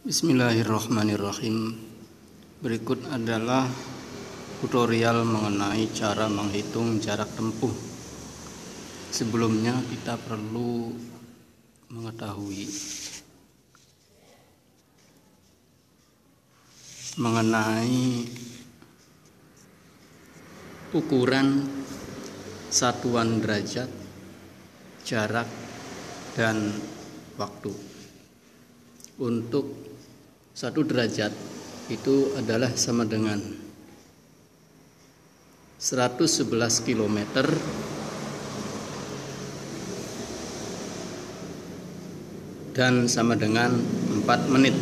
Bismillahirrahmanirrahim. Berikut adalah tutorial mengenai cara menghitung jarak tempuh. Sebelumnya kita perlu mengetahui mengenai ukuran satuan derajat, jarak, dan waktu. Untuk 1 derajat itu adalah sama dengan 111 km dan sama dengan 4 menit.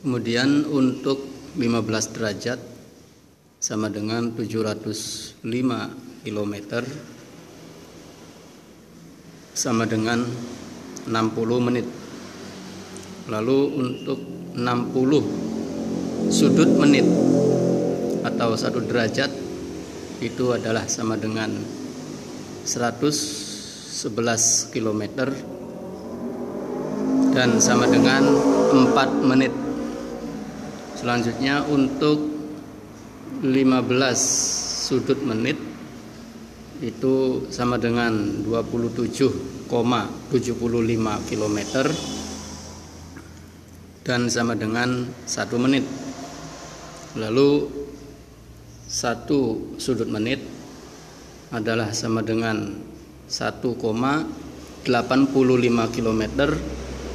Kemudian untuk 15 derajat sama dengan 705 km sama dengan 60 menit. Lalu untuk 60 sudut menit atau 1 derajat itu adalah sama dengan 111 km dan sama dengan 4 menit. Selanjutnya untuk 15 sudut menit itu sama dengan 27,75 km dan sama dengan 1 menit. Lalu 1 sudut menit adalah sama dengan 1,85 km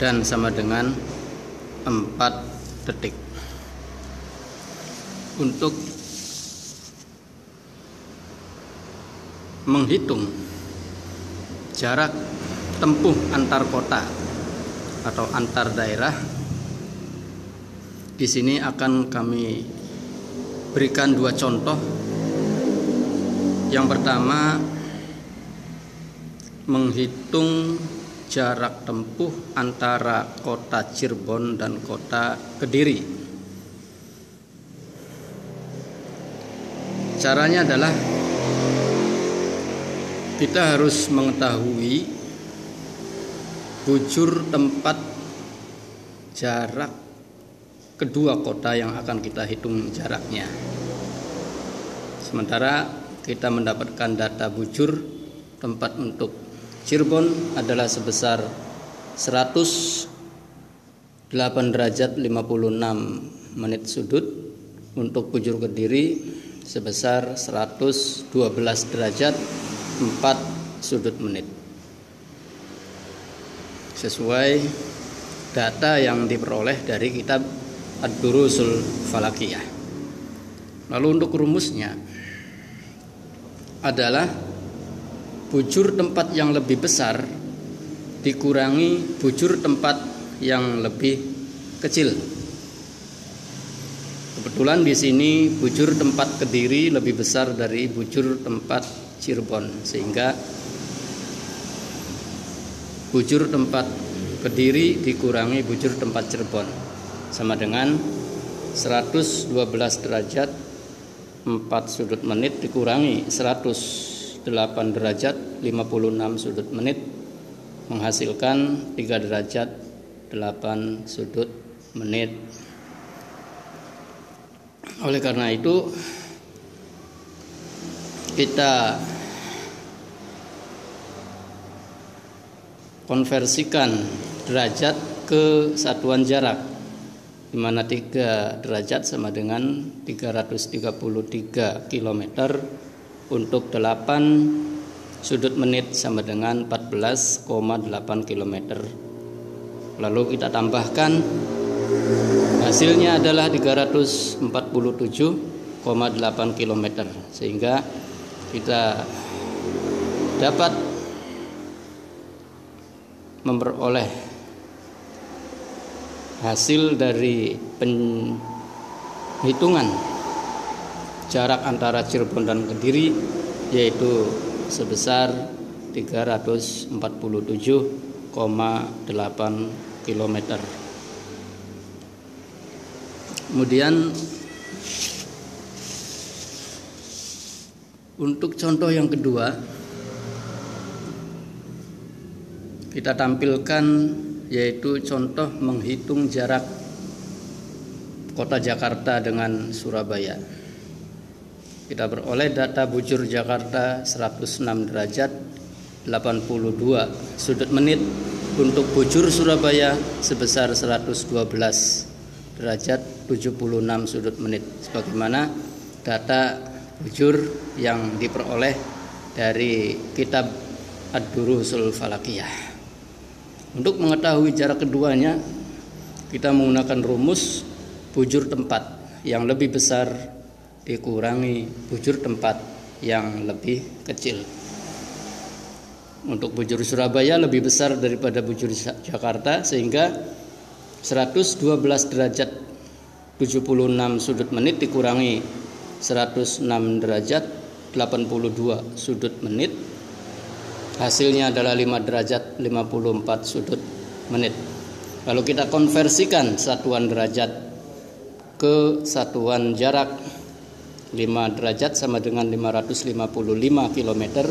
dan sama dengan 4 detik. Untuk menghitung jarak tempuh antar kota atau antar daerah, di sini akan kami berikan 2 contoh. Yang pertama, menghitung jarak tempuh antara kota Cirebon dan kota Kediri. Caranya adalah kita harus mengetahui bujur tempat jarak kedua kota yang akan kita hitung jaraknya. Sementara kita mendapatkan data bujur tempat untuk Cirebon adalah sebesar 108 derajat 56 menit sudut. Untuk bujur Kediri sebesar 112 derajat 4 sudut menit. Sesuai data yang diperoleh dari kitab Ad-Durusul Falakiyah. Lalu untuk rumusnya adalah bujur tempat yang lebih besar dikurangi bujur tempat yang lebih kecil. Kebetulan di sini bujur tempat Kediri lebih besar dari bujur tempat Cirebon, sehingga bujur tempat Kediri dikurangi bujur tempat Cirebon sama dengan 112 derajat 4 sudut menit dikurangi 108 derajat 56 sudut menit menghasilkan 3 derajat 8 sudut menit. Oleh karena itu kita konversikan derajat ke satuan jarak, di mana 3 derajat sama dengan 333 km, untuk 8 sudut menit sama dengan 14,8 km. Lalu kita tambahkan, hasilnya adalah 347,8 km, sehingga kita dapat memperoleh hasil dari penghitungan jarak antara Cirebon dan Kediri, yaitu sebesar 347,8 km. Kemudian untuk contoh yang kedua, kita tampilkan yaitu contoh menghitung jarak kota Jakarta dengan Surabaya. Kita beroleh data bujur Jakarta 106 derajat 82 sudut menit, untuk bujur Surabaya sebesar 112 derajat 76 sudut menit, sebagaimana data bujur yang diperoleh dari kitab Ad-Durusul Falakiyah. Untuk mengetahui jarak keduanya, kita menggunakan rumus bujur tempat yang lebih besar dikurangi bujur tempat yang lebih kecil. Untuk bujur Surabaya lebih besar daripada bujur Jakarta, sehingga 112 derajat 76 sudut menit dikurangi 106 derajat 82 sudut menit, hasilnya adalah 5 derajat 54 sudut menit. Kalau kita konversikan satuan derajat ke satuan jarak, 5 derajat sama dengan 555 km,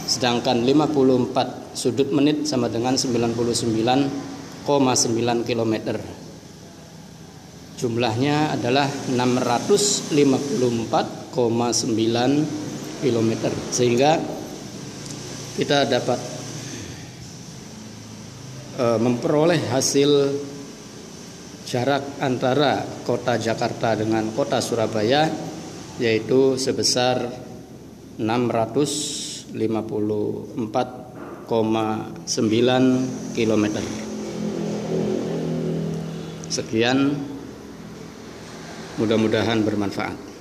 sedangkan 54 sudut menit sama dengan 99,9 km. Jumlahnya adalah 654,9 km, sehingga kita dapat memperoleh hasil jarak antara kota Jakarta dengan kota Surabaya, yaitu sebesar 654,9 km. Sekian, mudah-mudahan bermanfaat.